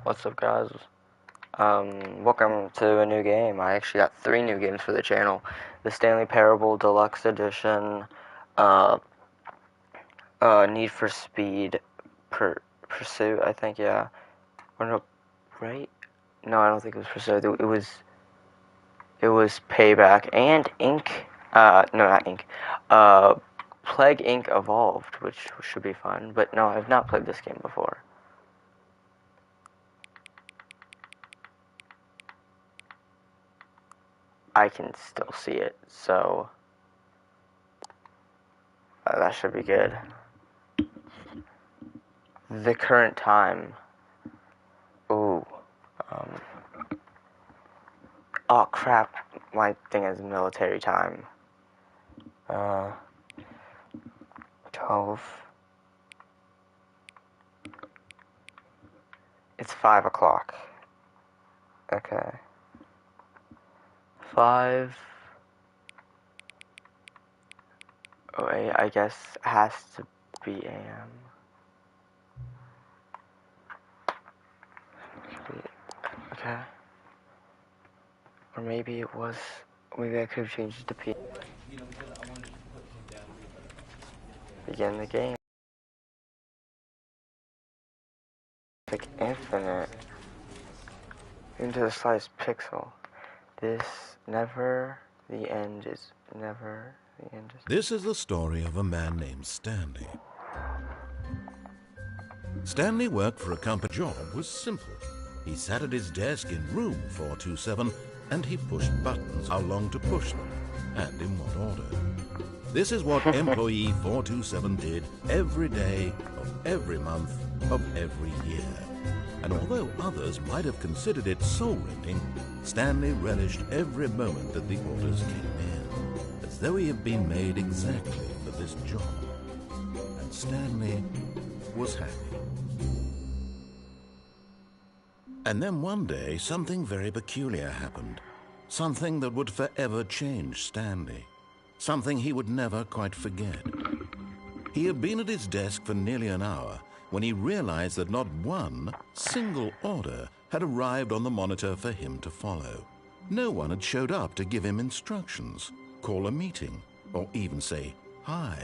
What's up, guys? Welcome to a new game. I actually got 3 new games for the channel. The Stanley Parable Deluxe Edition, Need for Speed Pursuit, I think, yeah. Or no, right? No, I don't think it was Pursuit. It was Payback and Ink. No, not Ink. Plague Inc. Evolved, which should be fun. But no, I've not played this game before. I can still see it, so that should be good. The current time. Ooh. Oh crap! My thing is military time. 12. It's 5 o'clock. Okay. 5. Oh, I guess has to be AM. Okay. Or maybe it was. Maybe I could have changed it to P. Begin the game. Like infinite. Into the sliced pixel. This never. The end is never. The end is. This is the story of a man named Stanley. Stanley worked for a company. Job was simple. He sat at his desk in room 427 and he pushed buttons, how long to push them, and in what order. This is what employee 427 did every day of every month of every year. And although others might have considered it soul-rending, Stanley relished every moment that the orders came in, as though he had been made exactly for this job. And Stanley was happy. And then one day, something very peculiar happened. Something that would forever change Stanley. Something he would never quite forget. He had been at his desk for nearly an hour when he realized that not one single order had arrived on the monitor for him to follow. No one had showed up to give him instructions, call a meeting, or even say hi.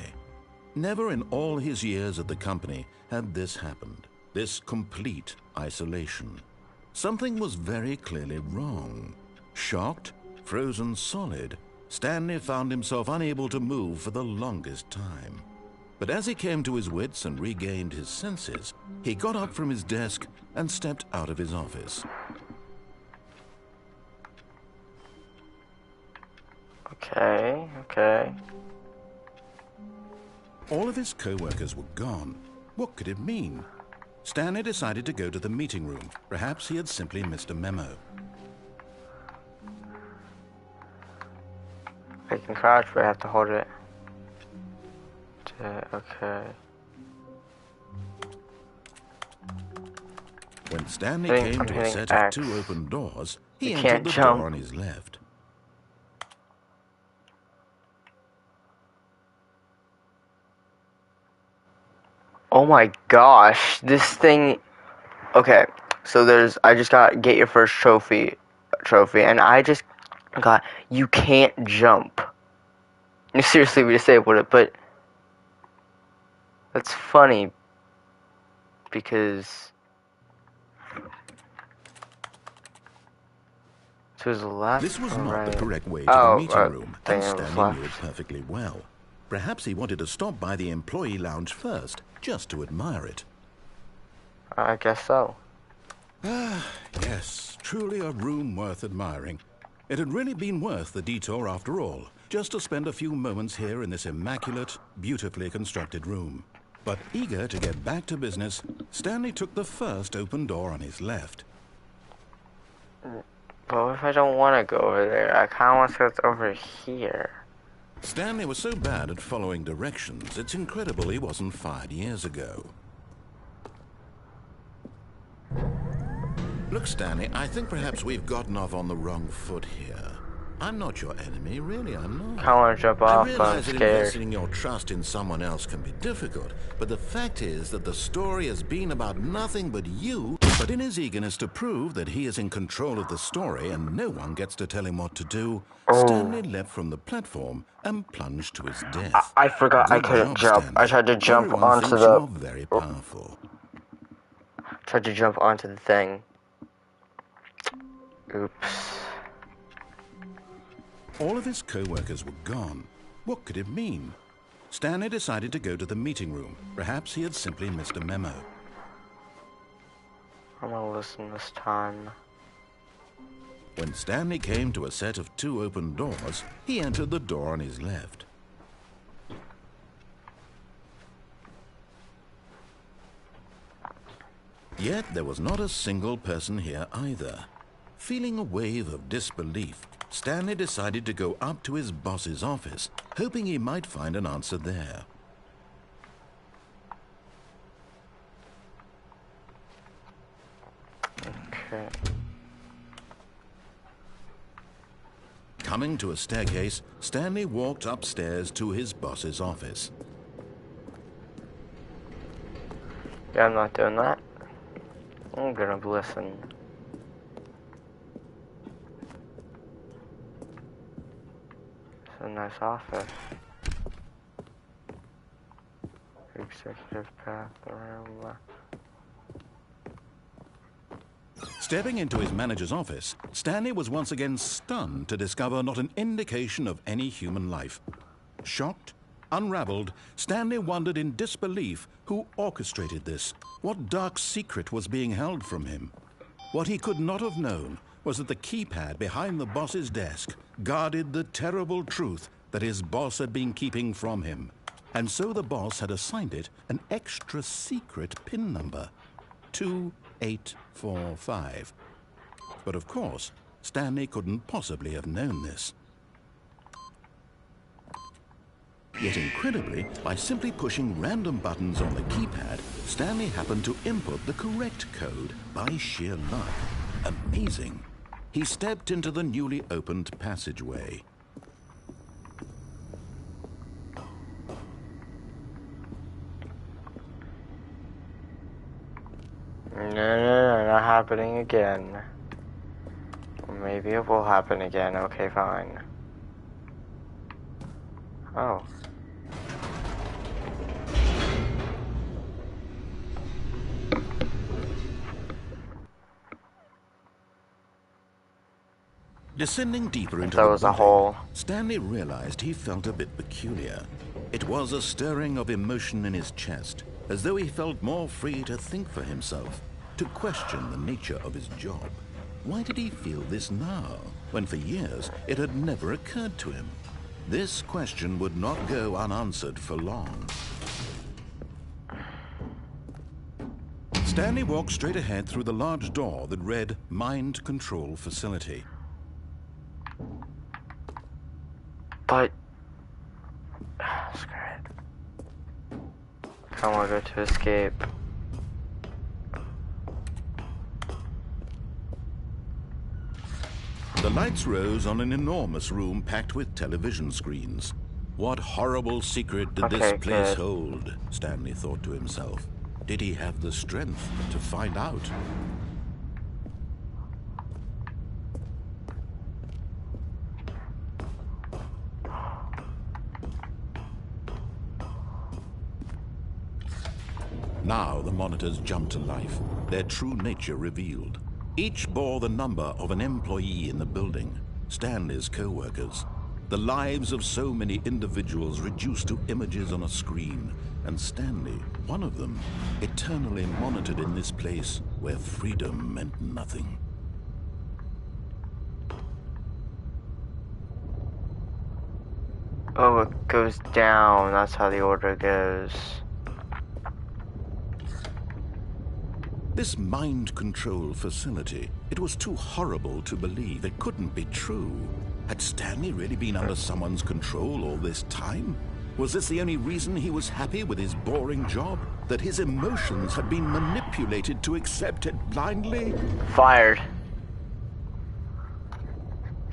Never in all his years at the company had this happened, this complete isolation. Something was very clearly wrong. Shocked, frozen solid, Stanley found himself unable to move for the longest time. But as he came to his wits and regained his senses, he got up from his desk and stepped out of his office. Okay. All of his co-workers were gone. What could it mean? Stanley decided to go to the meeting room. Perhaps he had simply missed a memo. I can crouch, but I have to hold it. Okay. When Stanley came to a set of 2 open doors, he entered the door on his left. Oh my gosh, this thing. Okay, so I just got get your first trophy, and I just got you can't jump. Seriously, we disabled it, but that's funny because to his left. This was not right? the correct way to the meeting room, and Stanley knew it perfectly well. Perhaps he wanted to stop by the employee lounge first, just to admire it. I guess so. Ah, yes, truly a room worth admiring. It had really been worth the detour after all, just to spend a few moments here in this immaculate, beautifully constructed room. But eager to get back to business, Stanley took the first open door on his left. But what if I don't want to go over there? I kind of want to go over here. Stanley was so bad at following directions, it's incredible he wasn't fired years ago. Look, Stanley, I think perhaps we've gotten off on the wrong foot here. I'm not your enemy, really, I'm not. I want to jump off, I but I'm realize that scared. investing your trust in someone else can be difficult, but the fact is that the story has been about nothing but you. But in his eagerness to prove that he is in control of the story and no one gets to tell him what to do, Stanley leapt from the platform and plunged to his death. I forgot I Good couldn't job, jump. I Stanley. tried to jump Everyone onto thinks the... you're very powerful. Tried to jump onto the thing. Oops. All of his co-workers were gone. What could it mean? Stanley decided to go to the meeting room. Perhaps he had simply missed a memo. I'm gonna listen this time. When Stanley came to a set of 2 open doors, he entered the door on his left. Yet there was not a single person here either. Feeling a wave of disbelief, Stanley decided to go up to his boss's office, hoping he might find an answer there. Okay. Coming to a staircase, Stanley walked upstairs to his boss's office. Yeah, I'm not doing that. I'm gonna listen. It's a nice office. Executive bathroom. Stepping into his manager's office, Stanley was once again stunned to discover not an indication of any human life. Shocked, unraveled, Stanley wondered in disbelief who orchestrated this. What dark secret was being held from him? What he could not have known was that the keypad behind the boss's desk guarded the terrible truth that his boss had been keeping from him. And so the boss had assigned it an extra secret PIN number, 2845. But of course, Stanley couldn't possibly have known this. Yet incredibly, by simply pushing random buttons on the keypad, Stanley happened to input the correct code by sheer luck. Amazing. He stepped into the newly opened passageway. No, not happening again. Or maybe it will happen again. Okay, fine. Oh. Descending deeper into That the was a building, hole. Stanley realized he felt a bit peculiar. It was a stirring of emotion in his chest, as though he felt more free to think for himself, to question the nature of his job. Why did he feel this now, when for years it had never occurred to him? This question would not go unanswered for long. Stanley walked straight ahead through the large door that read Mind Control Facility. But... screw it. I want to go to escape. The lights rose on an enormous room packed with television screens. What horrible secret did this place hold? Stanley thought to himself. Did he have the strength to find out? Now the monitors jumped to life, their true nature revealed. Each bore the number of an employee in the building, Stanley's co-workers. The lives of so many individuals reduced to images on a screen, and Stanley, one of them, eternally monitored in this place where freedom meant nothing. Oh, it goes down. That's how the order goes. This mind control facility, it was too horrible to believe. It couldn't be true. Had Stanley really been under someone's control all this time? Was this the only reason he was happy with his boring job? That his emotions had been manipulated to accept it blindly? Fired.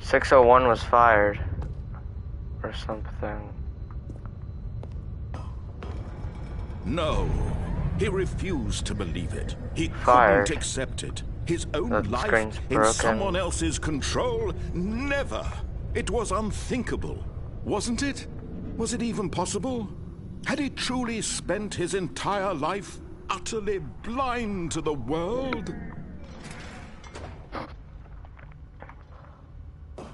601 was fired. Or something. No. He refused to believe it. He Fired. couldn't accept it. His own The life screen's in broken. someone else's control? Never. It was unthinkable, wasn't it? Was it even possible? Had he truly spent his entire life utterly blind to the world?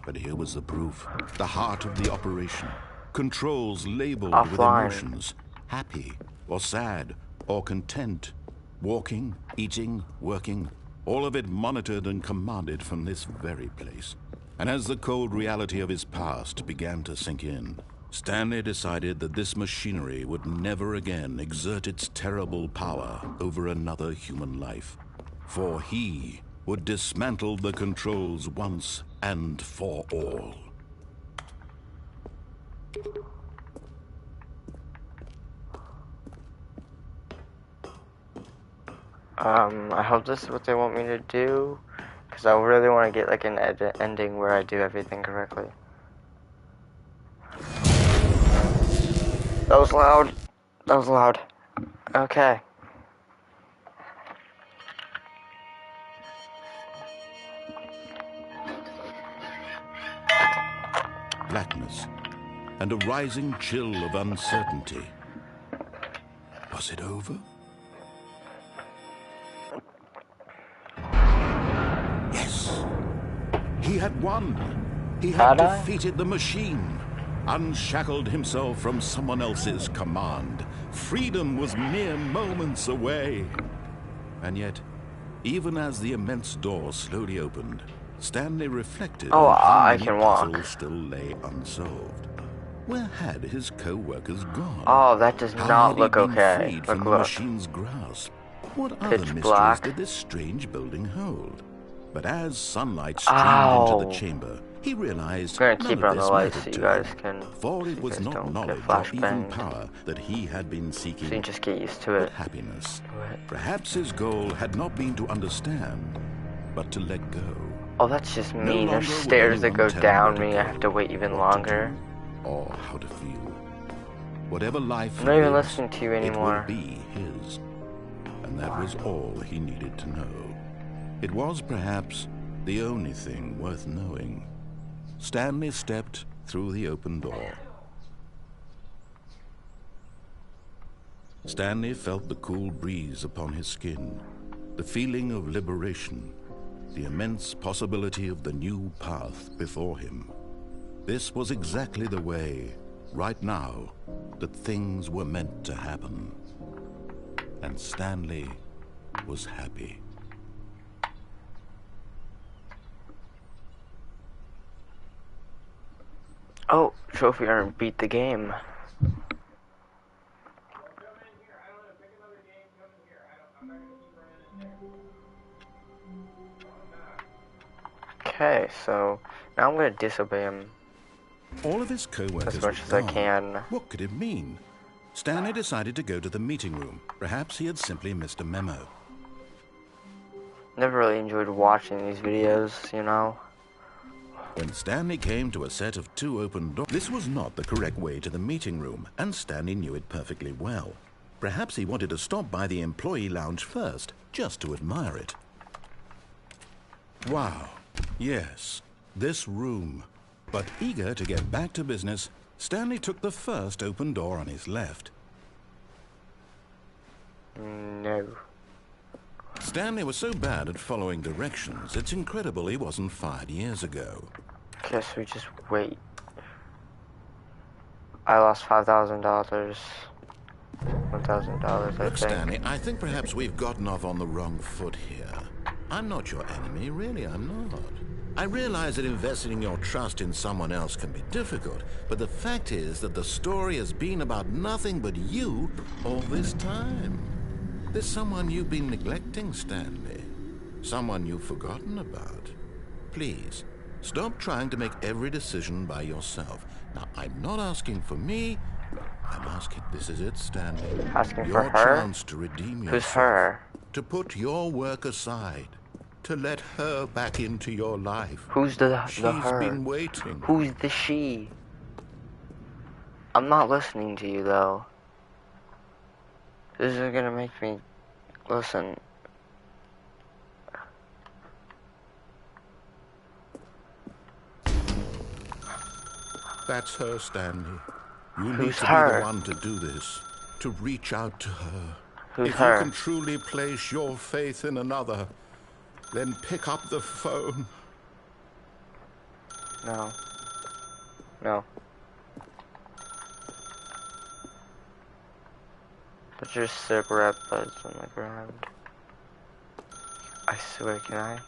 But here was the proof. The heart of the operation. Controls labeled with Offline. emotions. Happy, or sad, or content. Walking, eating, working. All of it monitored and commanded from this very place. And as the cold reality of his past began to sink in, Stanley decided that this machinery would never again exert its terrible power over another human life. For he would dismantle the controls once and for all. I hope this is what they want me to do, because I really want to get like an ending where I do everything correctly. That was loud. That was loud. Okay. Blackness and a rising chill of uncertainty. Was it over? Yes. He had won. He had defeated the machine, unshackled himself from someone else's command. Freedom was mere moments away. And yet, even as the immense door slowly opened, Stanley reflected on how many puzzles still lay unsolved. Where had his co-workers gone? Oh, that does not look okay. Freed from the machine's grasp? What other mysteries did this strange building hold? But as sunlight streamed into the chamber, he realized I'm gonna keep it on the lights so you guys for it was not knowledge or even power that he had been seeking. So you just get used to it. But happiness. Perhaps his goal had not been to understand, but to let go. Oh, that's just mean. There's stairs that go down, meaning I have to wait even longer. Or how to feel. Whatever life I'm not even listening to you anymore. It will be his. And that was all he needed to know. It was perhaps the only thing worth knowing. Stanley stepped through the open door. Stanley felt the cool breeze upon his skin, the feeling of liberation, the immense possibility of the new path before him. This was exactly the way, right now, that things were meant to happen. And Stanley was happy. Oh, trophy earned, beat the game. Okay, so now I'm gonna disobey him. All of his co-workers as much as I can. What could it mean? Stanley decided to go to the meeting room. Perhaps he had simply missed a memo. Never really enjoyed watching these videos, you know. When Stanley came to a set of 2 open doors, this was not the correct way to the meeting room, and Stanley knew it perfectly well. Perhaps he wanted to stop by the employee lounge first, just to admire it. Wow, yes, this room. But eager to get back to business, Stanley took the first open door on his left. No. Stanley was so bad at following directions, it's incredible he wasn't fired years ago. Guess we just wait. I lost $5,000. $1,000, I think. Look, Stanley, I think perhaps we've gotten off on the wrong foot here. I'm not your enemy, really, I'm not. I realize that investing your trust in someone else can be difficult, but the fact is that the story has been about nothing but you all this time. There's someone you've been neglecting, Stanley. Someone you've forgotten about. Please, stop trying to make every decision by yourself. Now, I'm not asking for me. I'm asking, this is it, Stanley. Asking your for her? chance to redeem yourself. Who's her? To put your work aside. To let her back into your life. Who's the her? She's been waiting. Who's the she? I'm not listening to you, though. This is gonna make me listen. That's her, Stanley. You need Who's to be her? the one to do this, to reach out to her. Who's If her? you can truly place your faith in another, then pick up the phone. No. No. Put your cigarette butts on the ground. I swear, can I?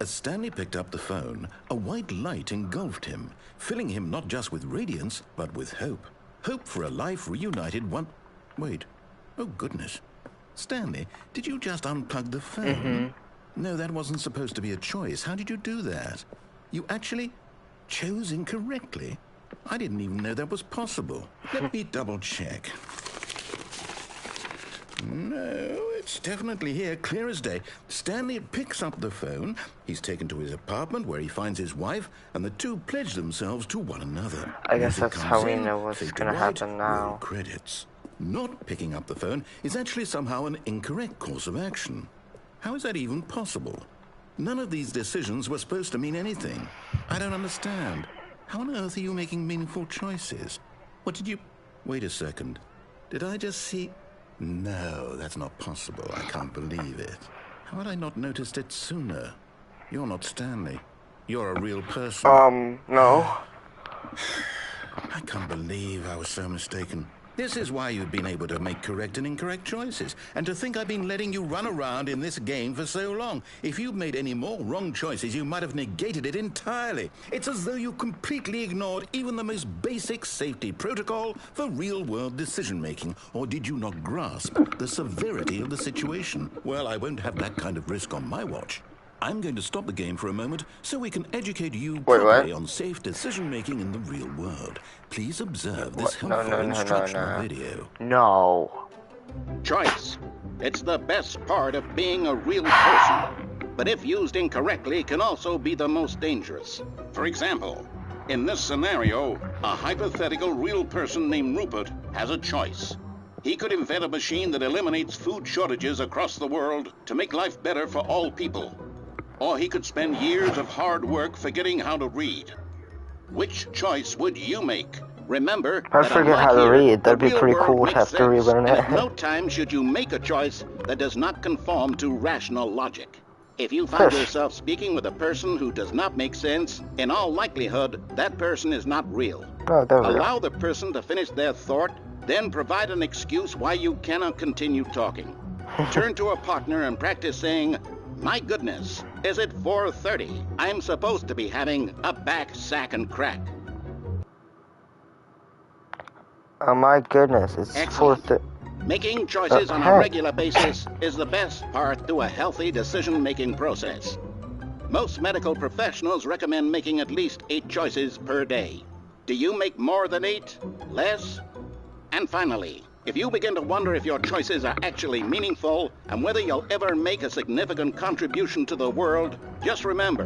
As Stanley picked up the phone, a white light engulfed him, filling him not just with radiance, but with hope. Hope for a life reunited one... Wait. Oh, goodness. Stanley, did you just unplug the phone? No, that wasn't supposed to be a choice. How did you do that? You actually chose incorrectly? I didn't even know that was possible. Let me double check. No, it's definitely here, clear as day. Stanley picks up the phone. He's taken to his apartment where he finds his wife, and the two pledge themselves to one another. I guess Music that's comes how we in, know what's fade to gonna white, happen roll now. credits. Not picking up the phone is actually somehow an incorrect course of action. How is that even possible? None of these decisions were supposed to mean anything. I don't understand. How on earth are you making meaningful choices? What did you... Wait a second. Did I just see... No, that's not possible. I can't believe it. How had I not noticed it sooner? You're not Stanley. You're a real person. No. I can't believe I was so mistaken. This is why you've been able to make correct and incorrect choices. And to think I've been letting you run around in this game for so long. If you'd made any more wrong choices, you might have negated it entirely. It's as though you completely ignored even the most basic safety protocol for real-world decision-making. Or did you not grasp the severity of the situation? Well, I won't have that kind of risk on my watch. I'm going to stop the game for a moment so we can educate you properly on safe decision-making in the real world. Please observe this helpful instructional video. No. Choice. It's the best part of being a real person. But if used incorrectly, can also be the most dangerous. For example, in this scenario, a hypothetical real person named Rupert has a choice. He could invent a machine that eliminates food shortages across the world to make life better for all people. Or he could spend years of hard work forgetting how to read. Which choice would you make? Remember, I forget how to read. That'd be pretty cool to have to relearn it. At no time should you make a choice that does not conform to rational logic. If you find yourself speaking with a person who does not make sense, in all likelihood, that person is not real. No, they're real. Allow the person to finish their thought, then provide an excuse why you cannot continue talking. Turn to a partner and practice saying, "My goodness, is it 4:30? I'm supposed to be having a back, sack, and crack." Oh my goodness, it's Excellent. 4:30. Making choices on a regular basis is the best part to a healthy decision-making process. Most medical professionals recommend making at least 8 choices per day. Do you make more than 8? Less? And finally, if you begin to wonder if your choices are actually meaningful and whether you'll ever make a significant contribution to the world, just remember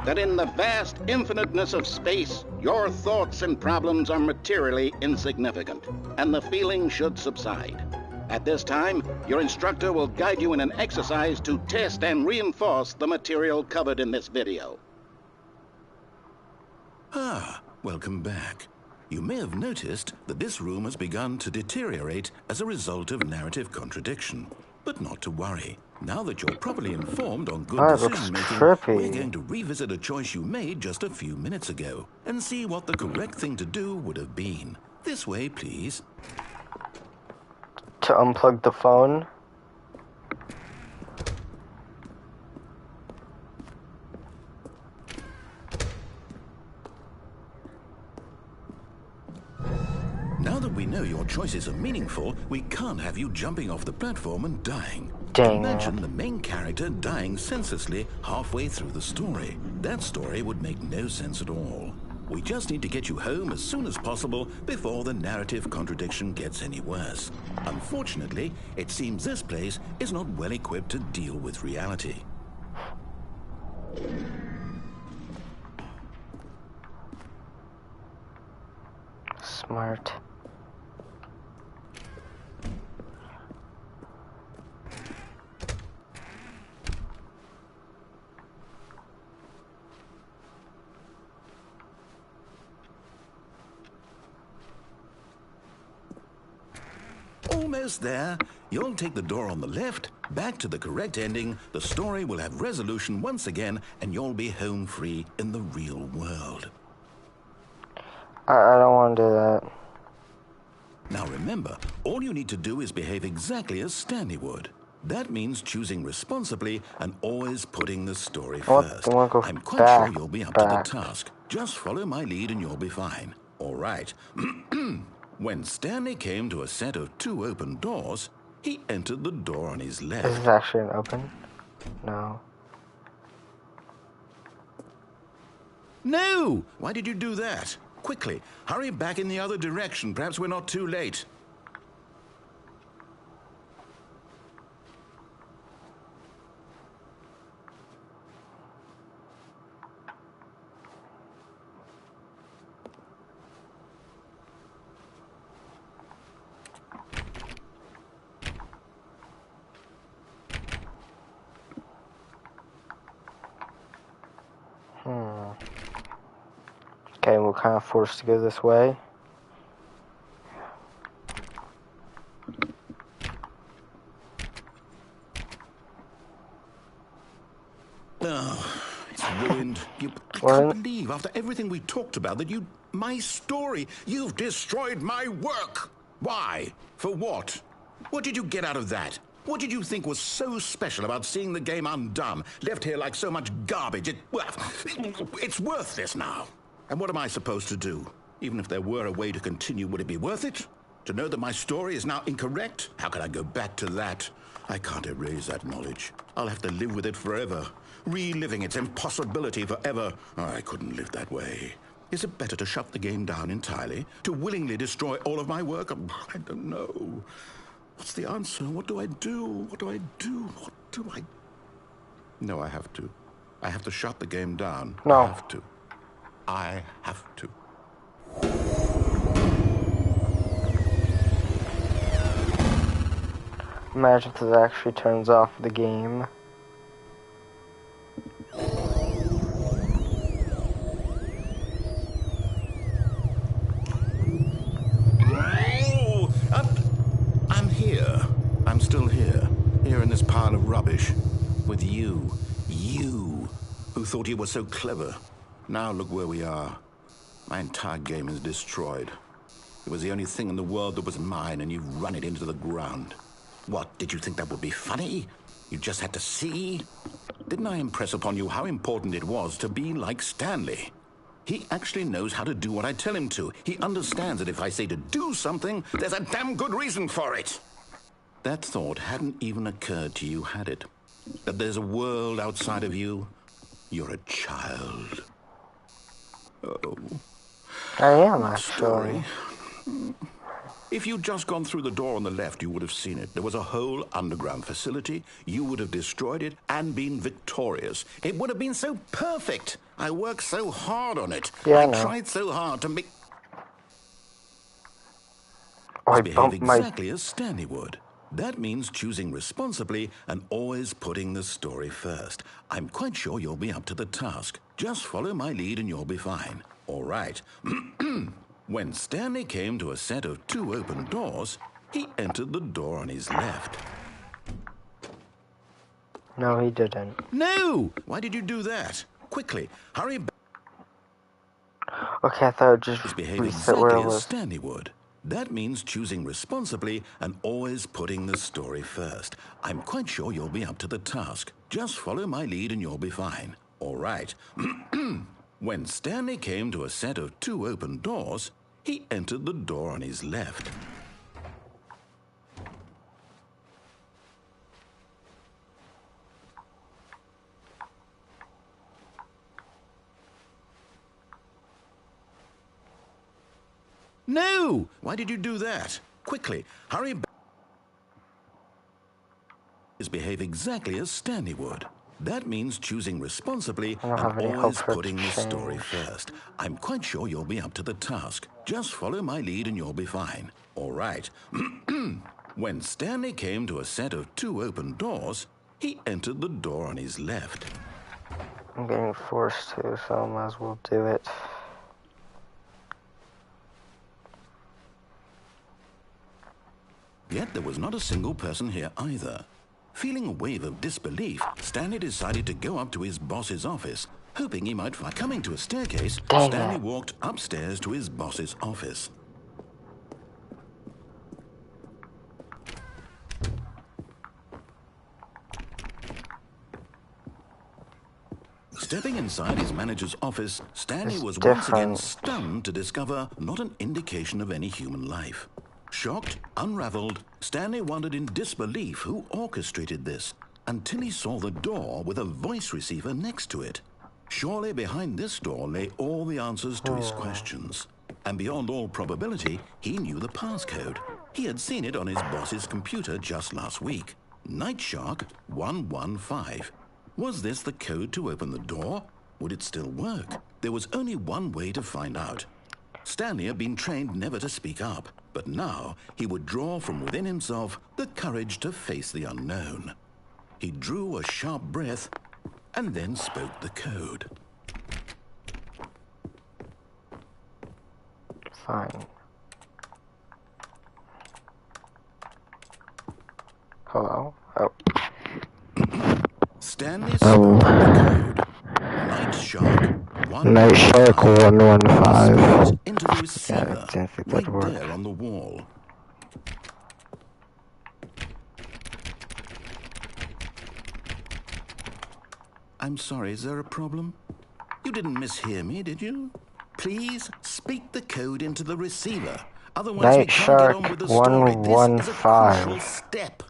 that in the vast infiniteness of space, your thoughts and problems are materially insignificant, and the feeling should subside. At this time, your instructor will guide you in an exercise to test and reinforce the material covered in this video. Ah, welcome back. You may have noticed that this room has begun to deteriorate as a result of narrative contradiction. But not to worry. Now that you're properly informed on good decision-making, we're going to revisit a choice you made just a few minutes ago and see what the correct thing to do would have been. This way, please. To unplug the phone? Now that we know your choices are meaningful, we can't have you jumping off the platform and dying. Dang. Imagine the main character dying senselessly halfway through the story. That story would make no sense at all. We just need to get you home as soon as possible before the narrative contradiction gets any worse. Unfortunately, it seems this place is not well equipped to deal with reality. Smart. almost there. You'll take the door on the left, back to the correct ending, the story will have resolution once again, and you'll be home free in the real world. I don't want to do that. Now remember, all you need to do is behave exactly as Stanley would. That means choosing responsibly and always putting the story first. I'm quite sure you'll be up to the task. Just follow my lead and you'll be fine. All right. When Stanley came to a set of 2 open doors, he entered the door on his left. Is this actually an open? No. No! Why did you do that? Quickly, hurry back in the other direction. Perhaps we're not too late. Okay, we're kind of forced to go this way. Oh, it's ruined. I can't believe, after everything we talked about, that my story, you've destroyed my work. Why? For what? What did you get out of that? What did you think was so special about seeing the game undone, left here like so much garbage? It's worthless now. And what am I supposed to do? Even if there were a way to continue, would it be worth it? To know that my story is now incorrect? How can I go back to that? I can't erase that knowledge. I'll have to live with it forever, reliving its impossibility forever. I couldn't live that way. Is it better to shut the game down entirely? To willingly destroy all of my work? I don't know. What's the answer? What do I do? What do I do? What do I... No, I have to. I have to shut the game down. No. I have to. I have to. Imagine if this actually turns off the game. I'm here. I'm still here. Here in this pile of rubbish. With you. You. Who thought you were so clever. Now look where we are. My entire game is destroyed. It was the only thing in the world that was mine, and you've run it into the ground. What, did you think that would be funny? You just had to see? Didn't I impress upon you how important it was to be like Stanley? He actually knows how to do what I tell him to. He understands that if I say to do something, there's a damn good reason for it. That thought hadn't even occurred to you, had it? That there's a world outside of you? You're a child. Oh. I am, actually. If you'd just gone through the door on the left, you would have seen it. There was a whole underground facility. You would have destroyed it and been victorious. It would have been so perfect. I worked so hard on it. Yeah, I tried so hard to make... behave exactly as Stanley would. That means choosing responsibly and always putting the story first. I'm quite sure you'll be up to the task. Just follow my lead and you'll be fine. All right. When Stanley came to a set of 2 open doors, he entered the door on his left. No, he didn't. No! Why did you do that? Quickly, hurry back. Okay, I thought it would just behave reset where exactly it was. as Stanley would. That means choosing responsibly and always putting the story first. I'm quite sure you'll be up to the task. Just follow my lead and you'll be fine. All right. When Stanley came to a set of 2 open doors, he entered the door on his left. No! Why did you do that? Quickly, hurry back. Behave exactly as Stanley would. That means choosing responsibly and always putting the story first. I'm quite sure you'll be up to the task. Just follow my lead and you'll be fine. All right. When Stanley came to a set of 2 open doors, he entered the door on his left. I'm getting forced to, so I might as well do it. Yet there was not a single person here either. Feeling a wave of disbelief, Stanley decided to go up to his boss's office, hoping he might find... Coming to a staircase, Stanley walked upstairs to his boss's office. Stepping inside his manager's office, Stanley was once again stunned to discover not an indication of any human life. Shocked, unraveled, Stanley wondered in disbelief who orchestrated this, until he saw the door with a voice receiver next to it. Surely behind this door lay all the answers to his questions. And beyond all probability, he knew the passcode. He had seen it on his boss's computer just last week. Nightshark 115. Was this the code to open the door? Would it still work? There was only one way to find out. Stanley had been trained never to speak up, but now he would draw from within himself the courage to face the unknown. He drew a sharp breath and then spoke the code. Fine. Hello? Oh. Stanley spoke the code. Nightshark 115. Into the receiver, right there on the wall. I'm sorry, is there a problem? You didn't mishear me, did you? Please speak the code into the receiver. Otherwise, we can't get on with the story. This is a crucial step.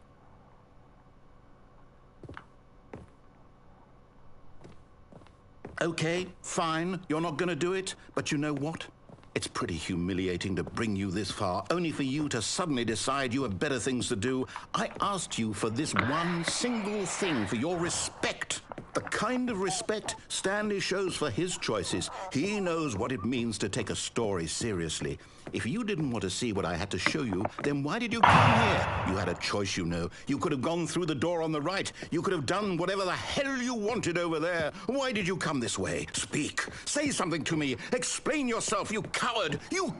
Okay, fine, you're not going to do it, but you know what? It's pretty humiliating to bring you this far, only for you to suddenly decide you have better things to do. I asked you for this one single thing, for your respect. The kind of respect Stanley shows for his choices. He knows what it means to take a story seriously. If you didn't want to see what I had to show you, then why did you come here? You had a choice, you know. You could have gone through the door on the right. You could have done whatever the hell you wanted over there. Why did you come this way? Speak. Say something to me. Explain yourself, you coward. You...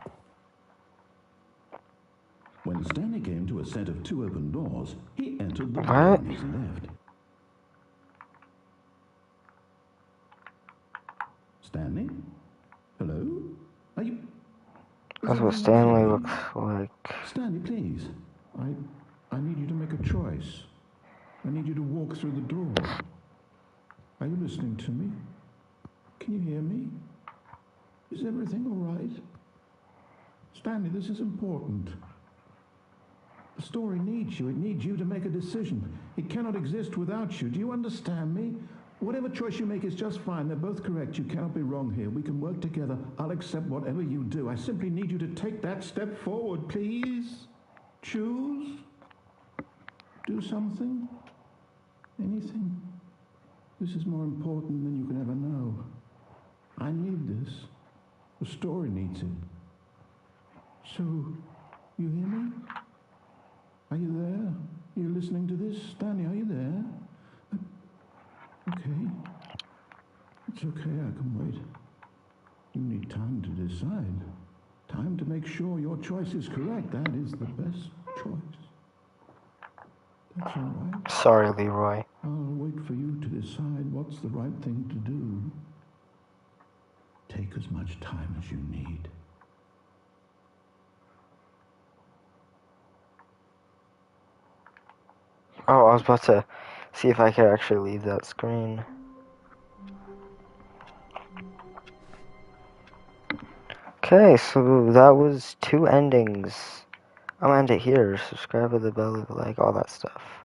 When Stanley came to a set of two open doors, he entered the door on his left. Stanley? Hello? Are you... That's what Stanley looks like. Stanley, please. I need you to make a choice. I need you to walk through the door. Are you listening to me? Can you hear me? Is everything all right? Stanley, this is important. The story needs you. It needs you to make a decision. It cannot exist without you. Do you understand me? Whatever choice you make is just fine. They're both correct. You cannot be wrong here. We can work together. I'll accept whatever you do. I simply need you to take that step forward, please. Choose. Do something. Anything. This is more important than you can ever know. I need this. The story needs it. So, you hear me? Are you there? Are you listening to this? Stanley, are you there? Okay. It's okay, I can wait. You need time to decide. Time to make sure your choice is correct. That is the best choice. That's all right. Sorry, Leroy. I'll wait for you to decide what's the right thing to do. Take as much time as you need. Oh, I was about to see if I could actually leave that screen. Okay, so that was 2 endings. I'm gonna end it here. Subscribe with the bell, leave a like, all that stuff.